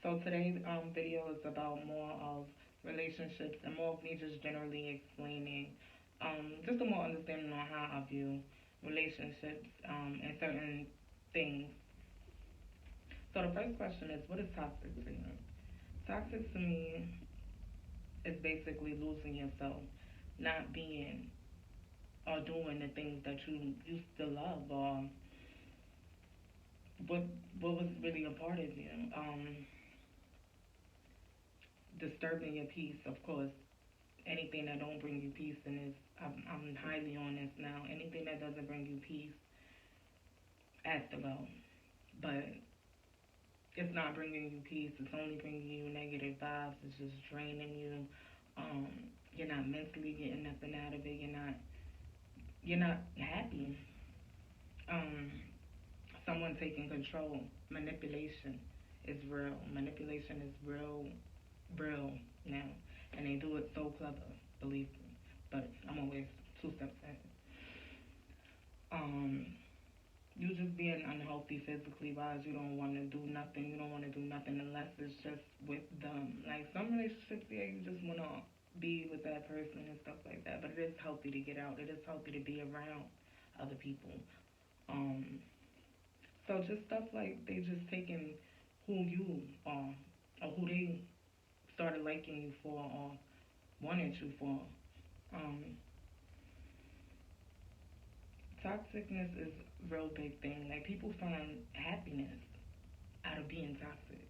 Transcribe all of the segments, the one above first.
So today's video is about more of relationships and more of me just generally explaining, just a more understanding on how I view relationships and certain things. So the first question is, what is toxic to you? Toxic to me is basically losing yourself, not being or doing the things that you used to love or what what was really a part of you. Disturbing your peace, of course. Anything that don't bring you peace, and is I'm highly on this now. Anything that doesn't bring you peace has to go. But it's not bringing you peace. It's only bringing you negative vibes. It's just draining you. Um, you're not mentally getting nothing out of it. You're not happy. Um, someone taking control. Manipulation is real. Manipulation is real now, and they do it so clever. Believe me. But I'm always two steps ahead. Um, you just being unhealthy physically wise. You don't want to do nothing. You don't want to do nothing unless it's just with them. Like some relationships, yeah, you just want to be with that person and stuff like that. But it is healthy to get out. It is healthy to be around other people. Um, so just stuff like they just taking who you are or who they started liking you for or wanted you for. Um, Toxicness is a real big thing. Like people find happiness out of being toxic.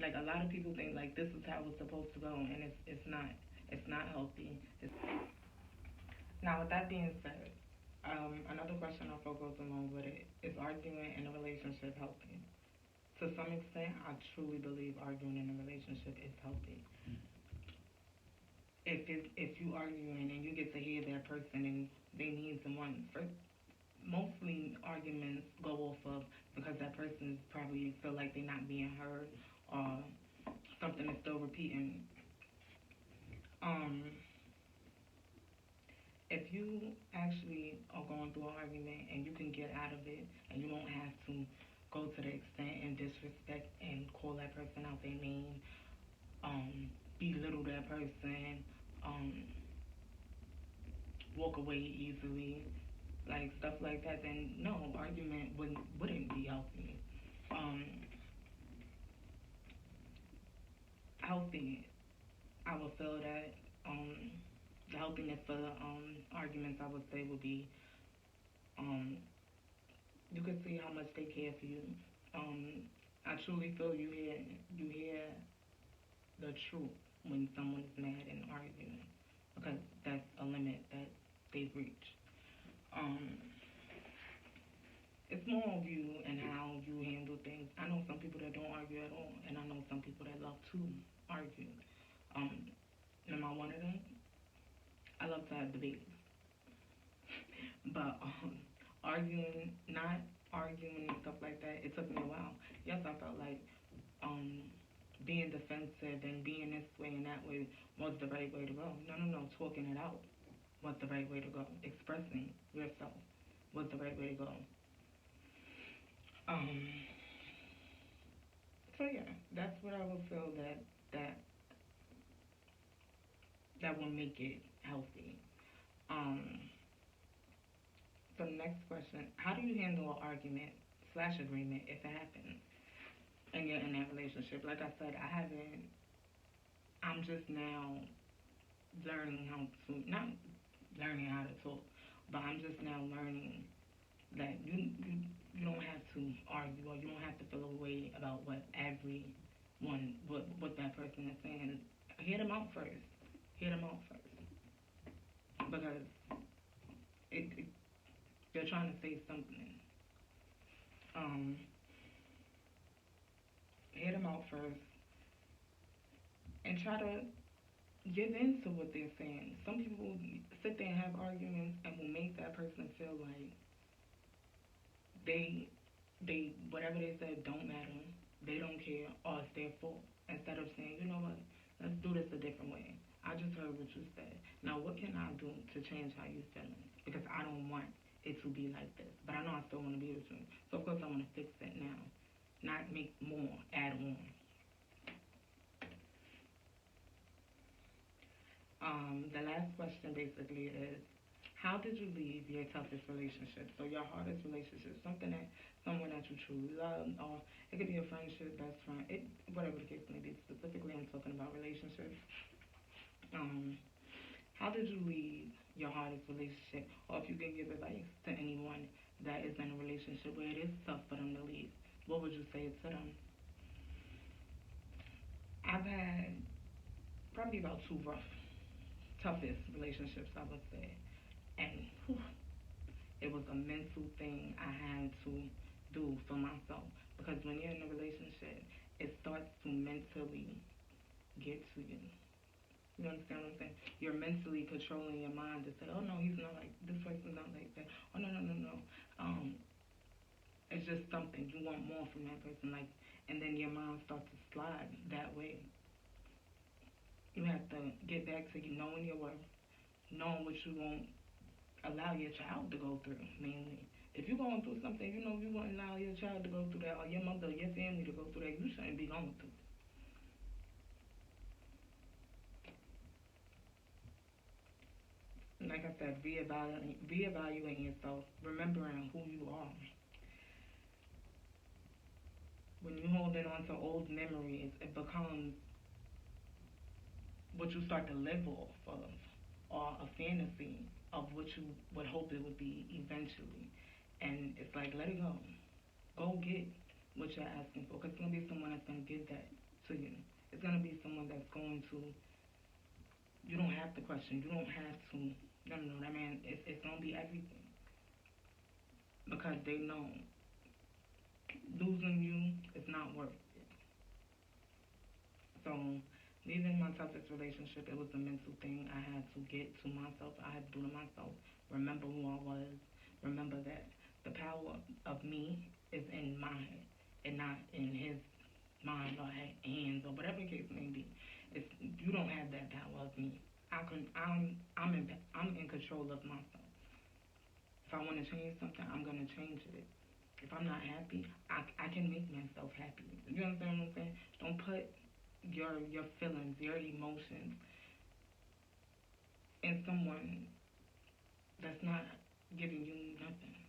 Like a lot of people think like this is how it's supposed to go, and it's not. It's not healthy. Now with that being said, another question I feel goes along with it is arguing in a relationship healthy? To some extent, I truly believe arguing in a relationship is healthy. If you arguing and you get to hear that person and they needs and wants, mostly arguments go off of because that person probably feel like they're not being heard or something is still repeating. Um, if you actually are going through an argument and you can get out of it and you don't have to go to the extent and disrespect and call that person out their name, belittle that person, um, walk away easily, like stuff like that, then no, argument wouldn't be healthy. Um, Healthy, I would feel that the healthiness for arguments, I would say, would be um, you could see how much they care for you. Um, I truly feel you hear the truth when someone is mad and arguing because that's a limit that they've reached. Um, it's more of you and how you handle things. I know some people that don't argue at all, and I know some people that love to argue. Um, am I one of them? I love to have debates, but not arguing and stuff like that, it took me a while. Yes, I felt like um, being defensive and being this way and that way was the right way to go. No, no, no. Talking it out was the right way to go. Expressing yourself was the right way to go. Um, so yeah, that's what I would feel that that will make it healthy. Um, so next question: how do you handle an argument slash agreement if it happens and you're in that relationship? Like I said, I haven't. I'm just now learning how to not learning how to talk, but I'm just now learning that you don't have to argue or you don't have to feel a way about what that person is saying. Hear them out first. Hear them out first because it they're trying to say something. Um, Hear them out first and try to give in to what they're saying. Some people sit there and have arguments and will make that person feel like they whatever they said don't matter. They don't care or it's their fault. Instead of saying, you know what, let's do this a different way. I just heard what you said. Now what can I do to change how you feeling? Because I don't want it to be like this. But I know I still want to be with you. So of course I want to fix it now. Not not make more, add on. The last question basically is, how did you leave your toughest relationship? So your hardest relationship, something that someone that you truly love, or it could be a friendship, best friend, whatever the case may be. Specifically, I'm talking about relationships. Um, how did you leave your hardest relationship, or if you could give advice to anyone that is in a relationship where it is tough for them to leave, what would you say to them? I've had probably about two rough, toughest relationships, I would say, and whew, it was a mental thing I had to do for myself, because when you're in a relationship, it starts to mentally get to you. You understand what I'm saying? You're mentally controlling your mind to say, oh no, he's not like this person's not like that. Oh no, no, no, no. Um, it's just something you want more from that person, like, and then your mind starts to slide that way. You have to get back to you knowing your worth, knowing what you won't allow your child to go through. Mainly, if you're going through something, you know you won't allow your child to go through that, or your mother, or your family to go through that. You shouldn't be going through. Like I said, reevaluating yourself, remembering who you are. When you holding on to old memories, it becomes what you start to live off of, or a fantasy of what you would hope it would be eventually. And it's like, let it go. Go get what you're asking for. Because it's going to be someone that's going to give that to you. It's going to be someone that's going to, you don't have to question. You don't have to, no, no, no, that man, it's going to be everything. Because they know losing you is not worth it. So, leaving my toughest relationship, it was a mental thing I had to get to myself. I had to do to myself. Remember who I was. Remember that the power of me is in my head and not in his mind or hands or whatever the case may be. It's, you don't have that power of me. I'm in control of myself. If I want to change something, I'm gonna change it. If I'm not happy, I can make myself happy. You understand what I'm saying? Don't put your feelings, your emotions in someone that's not giving you nothing.